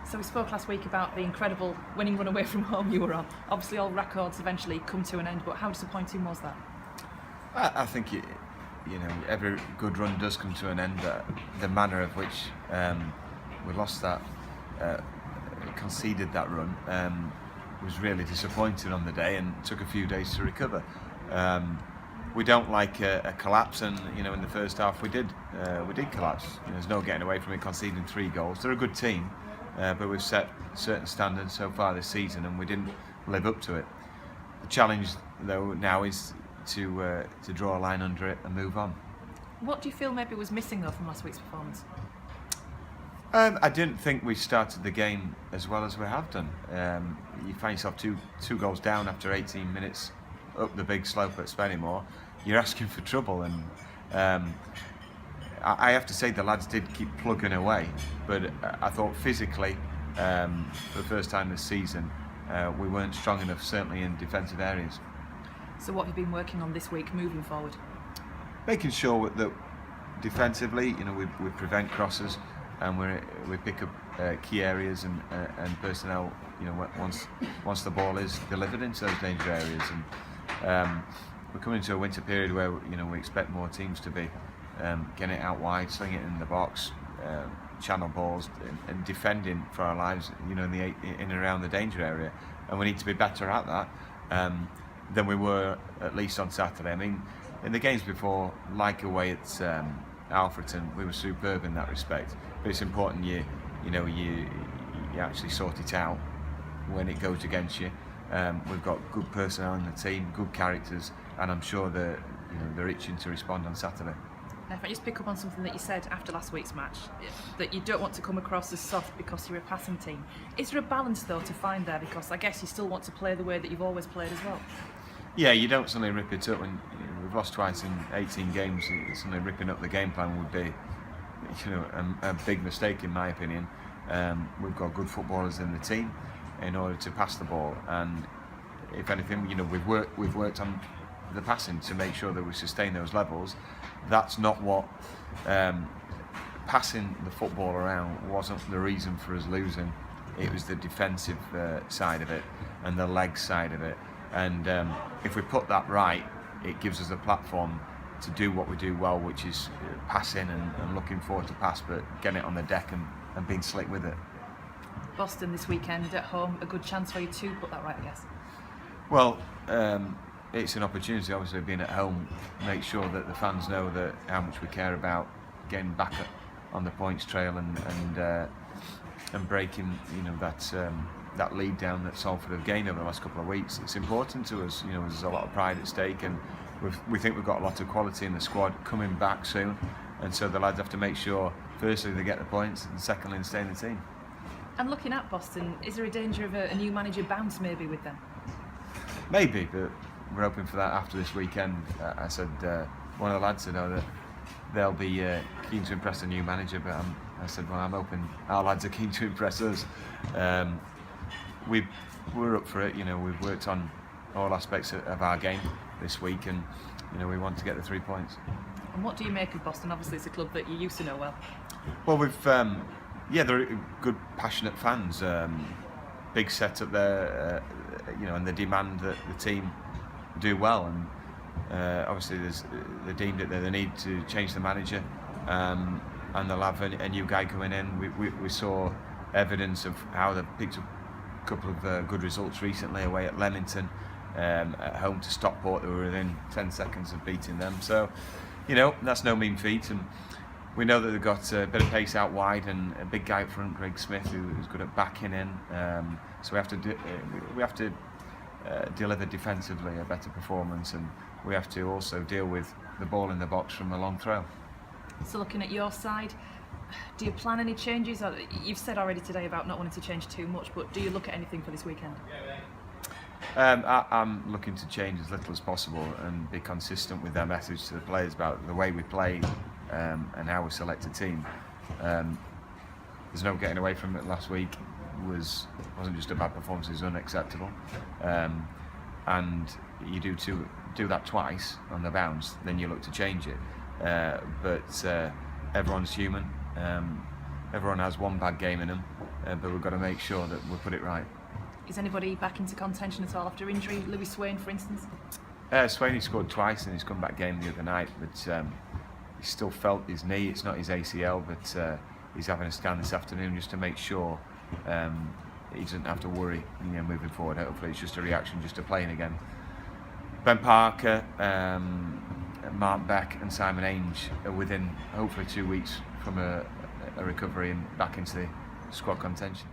So we spoke last week about the incredible winning run away from home you were on. Obviously all records eventually come to an end, but how disappointing was that? I think every good run does come to an end. The manner of which we lost that, conceded that run, was really disappointing on the day, and took a few days to recover. We don't like a collapse, and in the first half we did collapse. There's no getting away from it, conceding 3 goals. They're a good team, but we've set certain standards so far this season, and we didn't live up to it. The challenge, though, now is to draw a line under it and move on. What do you feel maybe was missing though from last week's performance? I didn't think we started the game as well as we have done. You find yourself two goals down after 18 minutes up the big slope at Spennymoor. You're asking for trouble, and I have to say the lads did keep plugging away, but I thought physically, for the first time this season, we weren't strong enough, certainly in defensive areas. So what have you been working on this week moving forward? Making sure that defensively, we prevent crosses, and we pick up key areas and personnel. Once the ball is delivered into those danger areas, and we're coming into a winter period where we expect more teams to be getting it out wide, slinging it in the box, channel balls, and defending for our lives. In and around the danger area, and we need to be better at that than we were at least on Saturday. I mean, in the games before, like away at Alfreton, we were superb in that respect. But it's important you actually sort it out when it goes against you. We've got good personnel in the team, good characters, and I'm sure that they're itching to respond on Saturday. Now, if I just pick up on something that you said after last week's match, that you don't want to come across as soft because you're a passing team. Is there a balance though to find there? Because I guess you still want to play the way that you've always played as well. Yeah, you don't suddenly rip it up when we've lost twice in 18 games. Suddenly ripping up the game plan would be, a big mistake in my opinion. We've got good footballers in the team in order to pass the ball, and if anything, we've worked on the passing to make sure that we sustain those levels. That's not what passing the football around wasn't the reason for us losing. It was the defensive side of it and the leg side of it. And if we put that right, it gives us a platform to do what we do well, which is passing and looking forward to pass, but getting it on the deck and being slick with it. Boston this weekend at home, a good chance for you to put that right, I guess. Well, it's an opportunity, obviously, being at home, make sure that the fans know that how much we care about getting back on the points trail and breaking that lead down that Salford have gained over the last couple of weeks. It's important to us. There's a lot of pride at stake, and we think we've got a lot of quality in the squad coming back soon, and so the lads have to make sure, firstly, they get the points, and secondly, they stay in the team. And looking at Boston, is there a danger of a new manager bounce maybe with them? Maybe, but we're hoping for that after this weekend. I said, one of the lads said that they'll be keen to impress the new manager, but I said, well, I'm hoping our lads are keen to impress us. We're up for it. We've worked on all aspects of our game this week, and we want to get the 3 points. And what do you make of Boston? Obviously, it's a club that you used to know well. Well, they're good, passionate fans. Big setup there, and they demand that the team do well. And obviously, they deemed it that they need to change the manager, and they'll have a new guy coming in. We saw evidence of how they picked up a couple of good results recently away at Leamington, at home to Stockport. They were within 10 seconds of beating them. So, that's no mean feat. And we know that they've got a bit of pace out wide and a big guy up front, Greg Smith, who's good at backing in. So we have to deliver defensively a better performance, and we have to also deal with the ball in the box from a long throw. So looking at your side, do you plan any changes? You've said already today about not wanting to change too much, but do you look at anything for this weekend? I'm looking to change as little as possible and be consistent with their message to the players about the way we play and how we select a team. There's no getting away from it. Last week wasn't just a bad performance; it was unacceptable. And you do that twice on the bounce, then you look to change it. But everyone's human. Everyone has one bad game in them, but we've got to make sure that we put it right. Is anybody back into contention at all after injury? Louis Swain, for instance? Swain scored twice in his comeback game the other night, but he still felt his knee. It's not his ACL, but he's having a scan this afternoon just to make sure he doesn't have to worry, moving forward. Hopefully it's just a reaction just to playing again. Ben Parker, Mark Beck and Simon Ainge are within hopefully 2 weeks from a recovery and back into the squad contention.